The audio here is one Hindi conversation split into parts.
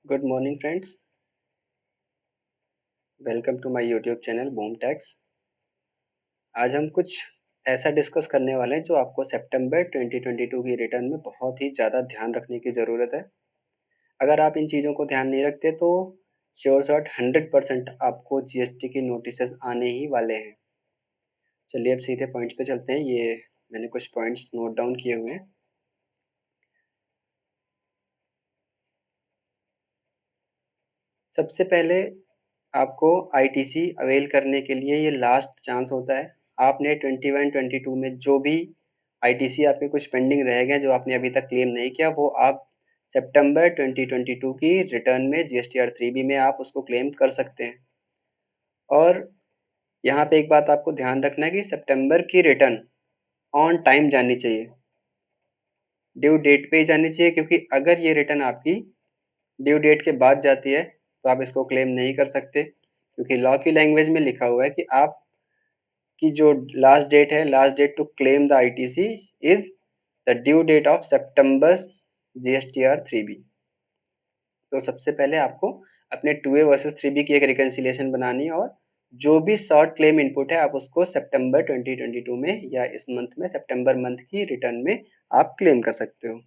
Good morning friends. Welcome to my YouTube channel boom tax. आज हम कुछ ऐसा डिस्कस करने वाले हैं जो आपको सितंबर 2022 की रिटर्न में बहुत ही ज़्यादा ध्यान रखने की ज़रूरत है। अगर आप इन चीज़ों को ध्यान नहीं रखते तो श्योर शॉट 100% आपको जीएसटी की नोटिसेस आने ही वाले हैं। चलिए अब सीधे पॉइंट पे चलते हैं। ये मैंने कुछ पॉइंट्स नोट डाउन किए हुए हैं। सबसे पहले आपको आईटीसी अवेल करने के लिए ये लास्ट चांस होता है। आपने 21-22 में जो भी आईटीसी आपके कुछ पेंडिंग रह गए जो आपने अभी तक क्लेम नहीं किया वो आप सितंबर 2022 की रिटर्न में जीएसटीआर 3B में आप उसको क्लेम कर सकते हैं। और यहाँ पे एक बात आपको ध्यान रखना है कि सितंबर की रिटर्न ऑन टाइम जानी चाहिए, ड्यू डेट पे ही जानी चाहिए, क्योंकि अगर ये रिटर्न आपकी ड्यू डेट के बाद जाती है तो आप इसको क्लेम नहीं कर सकते, क्योंकि लॉ की लैंग्वेज में लिखा हुआ है कि आप की जो लास्ट डेट है, last date to claim the ITC is the due date of September GSTR 3B। तो सबसे पहले आपको अपने 2A वर्सेस 3B की एक रिकन्सिलिएशन बनानी है, और जो भी शॉर्ट क्लेम इनपुट है आप उसको सितंबर 2022 में या इस मंथ में सितंबर मंथ की रिटर्न में आप क्लेम कर सकते हो।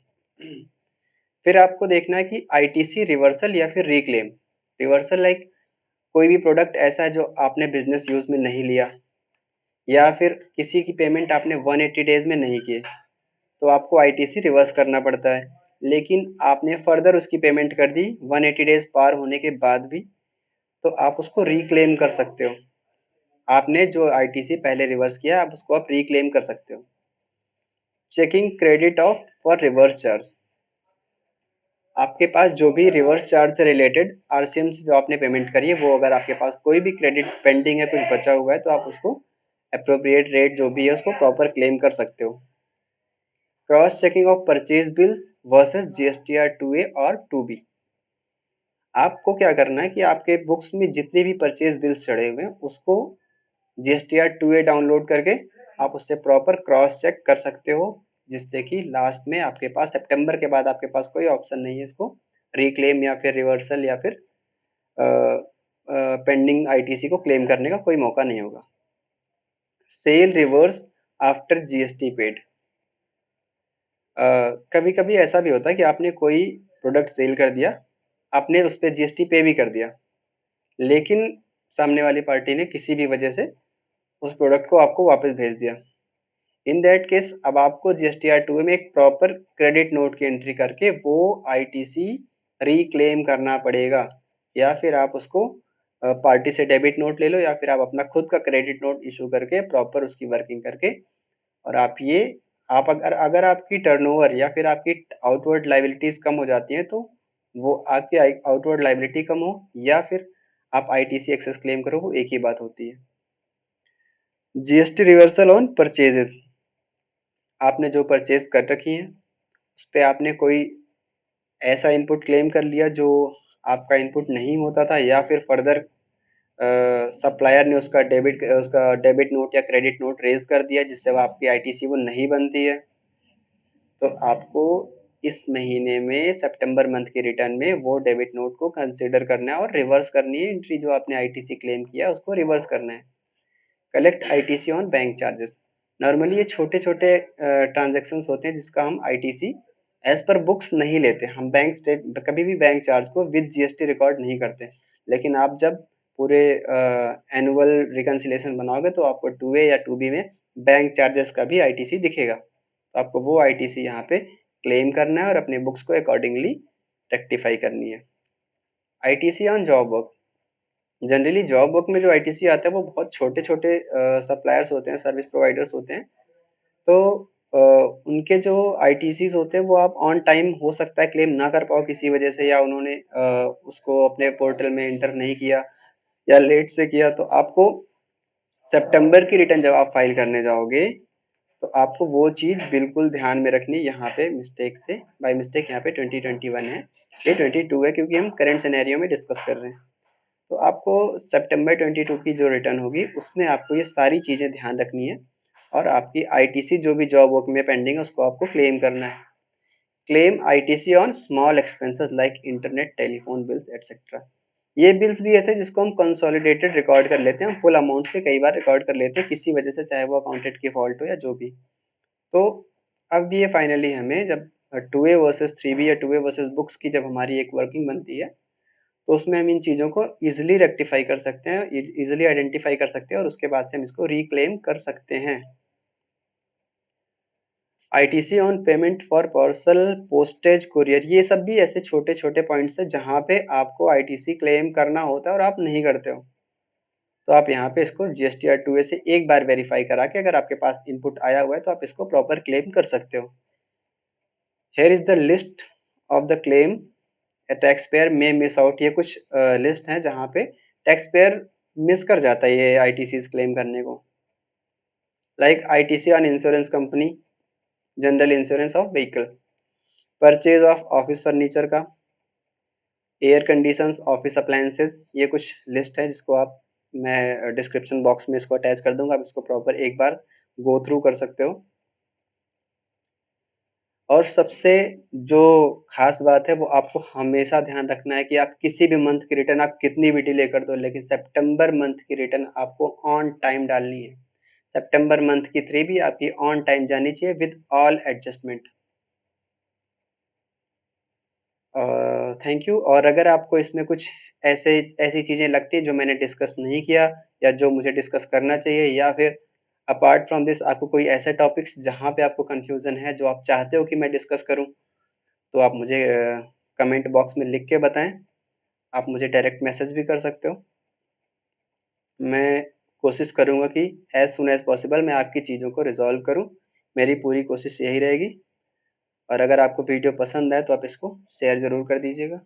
फिर आपको देखना है कि आईटीसी रिवर्सल या फिर रिक्लेम। रिवर्सल लाइक कोई भी प्रोडक्ट ऐसा है जो आपने बिजनेस यूज में नहीं लिया, या फिर किसी की पेमेंट आपने 180 डेज में नहीं किए, तो आपको आईटीसी रिवर्स करना पड़ता है। लेकिन आपने फर्दर उसकी पेमेंट कर दी 180 डेज पार होने के बाद भी, तो आप उसको रिक्लेम कर सकते हो। आपने जो आईटीसी पहले रिवर्स किया आप उसको आप रिक्लेम कर सकते हो। Checking credit of for reverse charge. आपके पास जो भी रिवर्स चार्ज से रिलेटेड आरसीएम से जो आपने पेमेंट करी है, वो अगर आपके पास कोई भी क्रेडिट पेंडिंग है, कुछ बचा हुआ है, तो आप उसको अप्रोप्रिएट रेट जो भी है उसको प्रॉपर क्लेम कर सकते हो। Cross checking of purchase bills versus GSTR 2A और 2B। आपको क्या करना है कि आपके बुक्स में जितने भी परचेज बिल्स चढ़े हुए हैं उसको जीएसटीआर 2A डाउनलोड करके आप उससे प्रॉपर क्रॉस चेक कर सकते हो, जिससे कि लास्ट में आपके पास सितंबर के बाद आपके पास कोई ऑप्शन नहीं है इसको रिक्लेम या फिर रिवर्सल या फिर पेंडिंग आईटीसी को क्लेम करने का कोई मौका नहीं होगा। Sale reverse after GST paid. कभी कभी ऐसा भी होता है कि आपने कोई प्रोडक्ट सेल कर दिया, आपने उस पर जीएसटी पे भी कर दिया, लेकिन सामने वाली पार्टी ने किसी भी वजह से उस प्रोडक्ट को आपको वापस भेज दिया। इन दैट केस अब आपको जीएसटीआर 2 में एक प्रॉपर क्रेडिट नोट की एंट्री करके वो आईटीसी रिक्लेम करना पड़ेगा, या फिर आप उसको पार्टी से डेबिट नोट ले लो, या फिर आप अपना खुद का क्रेडिट नोट इशू करके प्रॉपर उसकी वर्किंग करके, और आप ये आप अगर अगर आपकी टर्नओवर या फिर आपकी आउटवर्ड लाइबिलिटीज कम हो जाती हैं, तो वो आपकी आउटवर्ड लाइबिलिटी कम हो या फिर आप आईटीसी एक्सेस क्लेम करो, वो एक ही बात होती है। GST reversal on purchases. आपने जो परचेज कर रखी है उस पे आपने कोई ऐसा इनपुट क्लेम कर लिया जो आपका इनपुट नहीं होता था, या फिर फर्दर सप्लायर ने उसका डेबिट नोट या क्रेडिट नोट रेज कर दिया जिससे वो आपकी आईटीसी वो नहीं बनती है, तो आपको इस महीने में सितंबर मंथ के रिटर्न में वो डेबिट नोट को कंसिडर करना है और रिवर्स करनी है। एंट्री जो आपने आईटीसी क्लेम किया उसको रिवर्स करना है। Collect ITC on bank charges. Normally ये छोटे छोटे ट्रांजेक्शन्स होते हैं जिसका हम आईटीसी एज पर बुक्स नहीं लेते, हम बैंक स्टेट कभी भी बैंक चार्ज को विद जीएसटी रिकॉर्ड नहीं करते। लेकिन आप जब पूरे एनुअल रिकन्सिलेशन बनाओगे तो आपको 2A या 2B में बैंक चार्जेस का भी आईटीसी दिखेगा, तो आपको वो आईटीसी यहाँ पे क्लेम करना है और अपने बुक्स को अकॉर्डिंगली रेक्टिफाई करनी है। ITC on job work. Generally job work में जो आईटीसी आता है वो बहुत छोटे छोटे सप्लायर्स होते हैं, सर्विस प्रोवाइडर्स होते हैं, तो उनके जो आईटीसीज होते हैं वो आप ऑन टाइम हो सकता है क्लेम ना कर पाओ किसी वजह से, या उन्होंने उसको अपने पोर्टल में इंटर नहीं किया या लेट से किया, तो आपको सितंबर की रिटर्न जब आप फाइल करने जाओगे तो आपको वो चीज़ बिल्कुल ध्यान में रखनी। यहाँ पे मिस्टेक से बाय मिस्टेक यहाँ पे 2021 है, ये 22 है, क्योंकि हम करंट सिनेरियो में डिस्कस कर रहे हैं। तो आपको सितंबर 22 की जो रिटर्न होगी उसमें आपको ये सारी चीज़ें ध्यान रखनी है, और आपकी आईटीसी जो भी जॉब वर्क में पेंडिंग है उसको आपको क्लेम करना है। Claim ITC on small expenses like internet, telephone bills etcetera. ये बिल्स भी ऐसे जिसको हम कंसोलिडेटेड रिकॉर्ड कर लेते हैं, हम फुल अमाउंट से कई बार रिकॉर्ड कर लेते हैं किसी वजह से, चाहे वो अकाउंटेंट की फॉल्ट हो या जो भी। तो अब ये फाइनली हमें जब 2A वर्सेस 3B या 2A वर्सेस बुक्स की जब हमारी एक वर्किंग बनती है, तो उसमें हम इन चीज़ों को ईजिली रेक्टिफाई कर सकते हैं, ईजिली आइडेंटिफाई कर सकते हैं और उसके बाद से हम इसको रिक्लेम कर सकते हैं। ITC on payment for parcel, postage, courier, ये सब भी ऐसे छोटे छोटे पॉइंट्स है जहाँ पे आपको आईटीसी क्लेम करना होता है और आप नहीं करते हो। तो आप यहाँ पे इसको जीएसटी आर 2A से एक बार वेरीफाई करा के अगर आपके पास इनपुट आया हुआ है तो आप इसको प्रॉपर क्लेम कर सकते हो। Here is the list of the claim tax payer में मिस आउट, ये कुछ लिस्ट हैं जहाँ पे टैक्स पेयर मिस कर जाता है ये आईटीसी क्लेम करने को। Like ITC on insurance company, general insurance of vehicle, purchase of office furniture का, एयर कंडीशंस, ऑफिस अप्लायंसेस, ये कुछ लिस्ट है जिसको आप, मैं डिस्क्रिप्शन बॉक्स में इसको अटैच कर दूंगा, आप इसको प्रॉपर एक बार गो थ्रू कर सकते हो। और सबसे जो खास बात है वो आपको हमेशा ध्यान रखना है कि आप किसी भी मंथ की रिटर्न आप कितनी भी डिले कर दो, लेकिन सितंबर मंथ की रिटर्न आपको ऑन टाइम डालनी है। सितंबर मंथ की 3 भी आपकी ऑन टाइम जानी चाहिए with all adjustment. Thank you. और अगर आपको इसमें कुछ ऐसे ऐसी चीज़ें लगती हैं जो मैंने डिस्कस नहीं किया या जो मुझे डिस्कस करना चाहिए, या फिर अपार्ट फ्रॉम दिस आपको कोई ऐसे टॉपिक्स जहाँ पे आपको कंफ्यूजन है जो आप चाहते हो कि मैं डिस्कस करूँ, तो आप मुझे कमेंट बॉक्स में लिख के बताएं। आप मुझे डायरेक्ट मैसेज भी कर सकते हो। मैं कोशिश करूँगा कि एज सुन एज पॉसिबल मैं आपकी चीज़ों को रिजॉल्व करूँ। मेरी पूरी कोशिश यही रहेगी। और अगर आपको वीडियो पसंद आए तो आप इसको शेयर ज़रूर कर दीजिएगा।